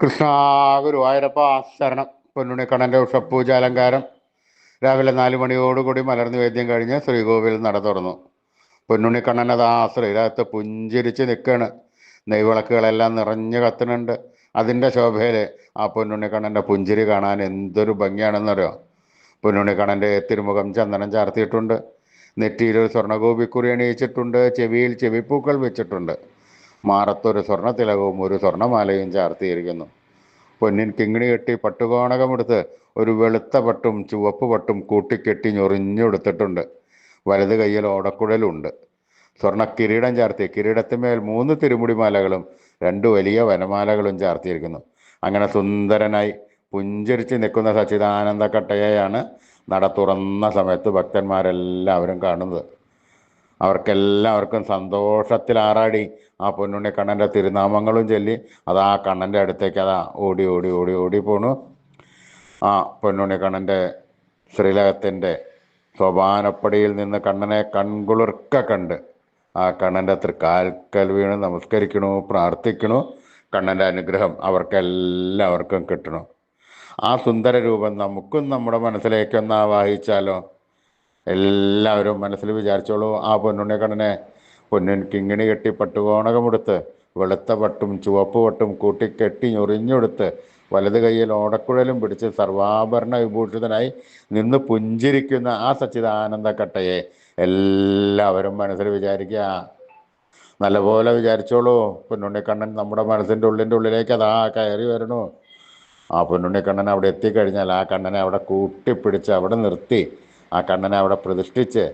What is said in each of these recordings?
കൃഷ്ണ ഗുരുവായൂരപ്പ ശരണം. പൊന്നുണ്ണിക്കണ്ണൻ്റെ ഉഷപ്പൂജ അലങ്കാരം രാവിലെ 4 മണിയോടുകൂടി മലർന്നു വേദ്യം കഴിഞ്ഞ് ശ്രീകോവിൽ നട തുറന്നു. പൊന്നുണ്ണിക്കണ്ണനത് ആ ശ്രീരകത്ത് പുഞ്ചിരിച്ച് നിൽക്കുകയാണ്. നെയ്വിളക്കുകളെല്ലാം നിറഞ്ഞു കത്തുന്നുണ്ട്. അതിൻ്റെ ശോഭയിൽ ആ പൊന്നുണ്ണിക്കണ്ണൻ്റെ പുഞ്ചിരി കാണാൻ എന്തൊരു ഭംഗിയാണെന്നറിയോ. പൊന്നുണ്ണിക്കണ്ണൻ്റെ തിരുമുഖം ചന്ദനം ചാർത്തിയിട്ടുണ്ട്. നെറ്റിയിൽ ഒരു സ്വർണ്ണഗോപിക്കുറി അണിയിച്ചിട്ടുണ്ട്. ചെവിയിൽ ചെവിപ്പൂക്കൾ വെച്ചിട്ടുണ്ട്. മാറത്തൊരു സ്വർണ്ണ തിലകവും ഒരു സ്വർണ്ണമാലയും ചാർത്തിയിരിക്കുന്നു. പൊന്നിൻ കിങ്ങിണി കെട്ടി പട്ടുകോണകമെടുത്ത് ഒരു വെളുത്ത പട്ടും ചുവപ്പ് പട്ടും കൂട്ടിക്കെട്ടി ഞൊറിഞ്ഞെടുത്തിട്ടുണ്ട്. വലത് കൈയിൽ ഓടക്കുഴലുണ്ട്. സ്വർണ്ണ കിരീടം ചാർത്തി കിരീടത്തിന്മേൽ 3 തിരുമുടിമാലകളും 2 വലിയ വനമാലകളും ചാർത്തിയിരിക്കുന്നു. അങ്ങനെ സുന്ദരനായി പുഞ്ചരിച്ച് നിൽക്കുന്ന സച്ചിദാനന്ദ കട്ടയെയാണ് നട തുറന്ന സമയത്ത് ഭക്തന്മാരെല്ലാവരും കാണുന്നത്. അവർക്കെല്ലാവർക്കും സന്തോഷത്തിൽ ആറാടി ആ പൊന്നുണ്ണിക്കണ്ണൻ്റെ തിരുനാമങ്ങളും ചൊല്ലി അതാ കണ്ണൻ്റെ അടുത്തേക്ക് അതാ ഓടി ഓടി ഓടി ഓടി പോണു. ആ പൊന്നുണ്ണിക്കണ്ണൻ്റെ ശ്രീലകത്തിൻ്റെ സോപാനപ്പടിയിൽ നിന്ന് കണ്ണനെ കൺകുളിർക്ക കണ്ട് ആ കണ്ണൻ്റെ തൃക്കാൽക്കൽ വീണ് നമസ്കരിക്കണു, പ്രാർത്ഥിക്കണു. കണ്ണൻ്റെ അനുഗ്രഹം അവർക്കെല്ലാവർക്കും കിട്ടണു. ആ സുന്ദര രൂപം നമുക്കും നമ്മുടെ മനസ്സിലേക്കൊന്ന് ആവാഹിച്ചാലോ? എല്ലാവരും മനസ്സിൽ വിചാരിച്ചോളൂ. ആ പൊന്നുണ്ണിക്കണ്ണനെ പൊന്നിൻ കിങ്ങിണി കെട്ടി പട്ടുകോണകമെടുത്ത് വെളുത്ത പട്ടും ചുവപ്പ് പട്ടും കൂട്ടിക്കെട്ടി ഞൊറിഞ്ഞെടുത്ത് വലത് കൈയിൽ ഓടക്കുഴലും പിടിച്ച് സർവാഭരണ വിഭൂഷിതനായി നിന്ന് പുഞ്ചിരിക്കുന്ന ആ സച്ചിദാനന്ദ കട്ടയെ എല്ലാവരും മനസ്സിൽ വിചാരിക്കുക. നല്ലപോലെ വിചാരിച്ചോളൂ. പൊന്നുണ്ണിക്കണ്ണൻ നമ്മുടെ മനസ്സിൻ്റെ ഉള്ളിലേക്ക് അതാ കയറി വരണു. ആ പൊന്നുണ്ണിക്കണ്ണൻ അവിടെ എത്തിക്കഴിഞ്ഞാൽ ആ കണ്ണനെ അവിടെ കൂട്ടിപ്പിടിച്ച് അവിടെ നിർത്തി ആ കണ്ണനെ അവിടെ പ്രതിഷ്ഠിച്ച്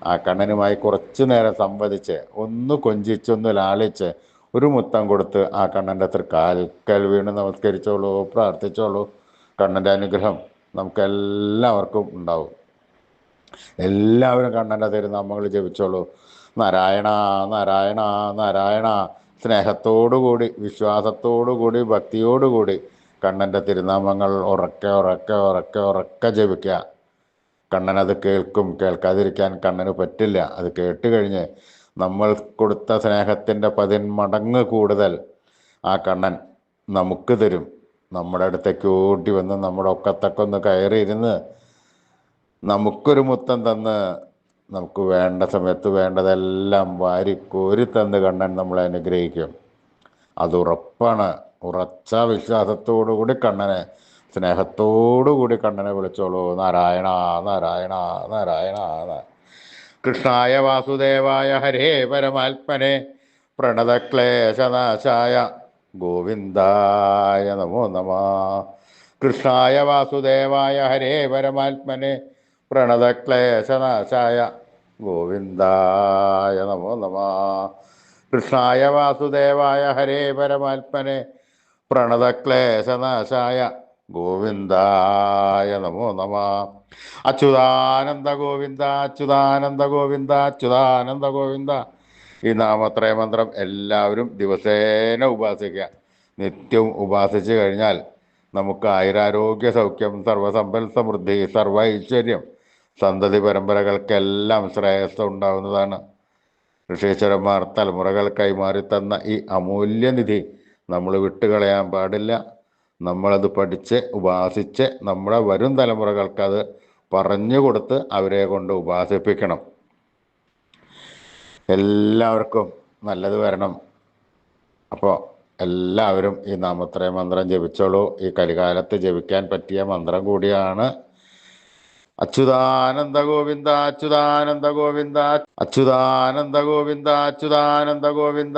ആ കണ്ണനുമായി കുറച്ചു നേരം സംവദിച്ച് ഒന്ന് കൊഞ്ചിച്ചൊന്ന് ലാളിച്ച് ഒരു മുത്തം കൊടുത്ത് ആ കണ്ണൻ്റെ തൃക്കാൽക്കൽ വീണ് നമസ്കരിച്ചോളൂ, പ്രാർത്ഥിച്ചോളൂ. കണ്ണൻ്റെ അനുഗ്രഹം നമുക്കെല്ലാവർക്കും ഉണ്ടാവും. എല്ലാവരും കണ്ണൻ്റെ തിരുനാമങ്ങൾ ജപിച്ചോളൂ. നാരായണ നാരായണ നാരായണ. സ്നേഹത്തോടുകൂടി വിശ്വാസത്തോടുകൂടി ഭക്തിയോടുകൂടി കണ്ണൻ്റെ തിരുനാമങ്ങൾ ഉറക്കെ ഉറക്കെ ഉറക്കെ ഉറക്കെ ജപിക്കുക. കണ്ണനത് കേൾക്കും. കേൾക്കാതിരിക്കാൻ കണ്ണന് പറ്റില്ല. അത് കേട്ട് കഴിഞ്ഞ് നമ്മൾ കൊടുത്ത സ്നേഹത്തിൻ്റെ 10 മടങ്ങ് കൂടുതൽ ആ കണ്ണൻ നമുക്ക് തരും. നമ്മുടെ അടുത്തേക്ക് ഓടി വന്ന് നമ്മുടെ ഒക്കത്തൊക്കെ ഒന്ന് കയറിയിരുന്ന് നമുക്കൊരു മുത്തം തന്ന് നമുക്ക് വേണ്ട സമയത്ത് വേണ്ടതെല്ലാം വാരി കോരി തന്ന് കണ്ണൻ നമ്മളെ അനുഗ്രഹിക്കും. അത് ഉറപ്പാണ്. ഉറച്ച വിശ്വാസത്തോടുകൂടി കണ്ണനെ സ്നേഹത്തോടുകൂടി കണ്ണനെ വിളിച്ചോളൂ. നാരായണ നാരായണ നാരായണ. കൃഷ്ണായ വാസുദേവായ ഹരേ പരമാത്മനെ പ്രണതക്ലേശനാശായ ഗോവിന്ദായ നമോ നമഃ. കൃഷ്ണായ വാസുദേവായ ഹരേ പരമാത്മനെ പ്രണതക്ലേശനാശായ ഗോവിന്ദായ നമോ നമഃ. കൃഷ്ണായ വാസുദേവായ ഹരേ പരമാത്മനെ പ്രണതക്ലേശനാശായ ഗോവിന്ദായ നമോ നമഃ. അച്യുതാനന്ദ ഗോവിന്ദ അച്യുതാനന്ദ ഗോവിന്ദ അച്യുതാനന്ദ ഗോവിന്ദ. ഈ നാമത്രയ മന്ത്രം എല്ലാവരും ദിവസേന ഉപാസിക്കുക. നിത്യവും ഉപാസിച്ചു കഴിഞ്ഞാൽ നമുക്ക് ആയുരാരോഗ്യ സൗഖ്യം, സർവസമ്പൽ സമൃദ്ധി, സർവ ഐശ്വര്യം, സന്തതി പരമ്പരകൾക്കെല്ലാം ശ്രേയസ് ഉണ്ടാവുന്നതാണ്. ഋഷീശ്വരന്മാർ തലമുറകൾ കൈമാറി തന്ന ഈ അമൂല്യനിധി നമ്മൾ വിട്ടുകളയാൻ പാടില്ല. നമ്മളത് പഠിച്ച് ഉപാസിച്ച് നമ്മുടെ വരും തലമുറകൾക്കത് പറഞ്ഞു കൊടുത്ത് അവരെ കൊണ്ട് ഉപാസിപ്പിക്കണം. എല്ലാവർക്കും നല്ലത് വരണം. അപ്പോൾ എല്ലാവരും ഈ നാമത്രയ മന്ത്രം ജപിച്ചോളൂ. ഈ കലികാലത്ത് ജപിക്കാൻ പറ്റിയ മന്ത്രം കൂടിയാണ്. അച്യുതാനന്ദ ഗോവിന്ദ അച്യുതാനന്ദ ഗോവിന്ദ അച്യുതാനന്ദ ഗോവിന്ദ അച്യുതാനന്ദ ഗോവിന്ദ.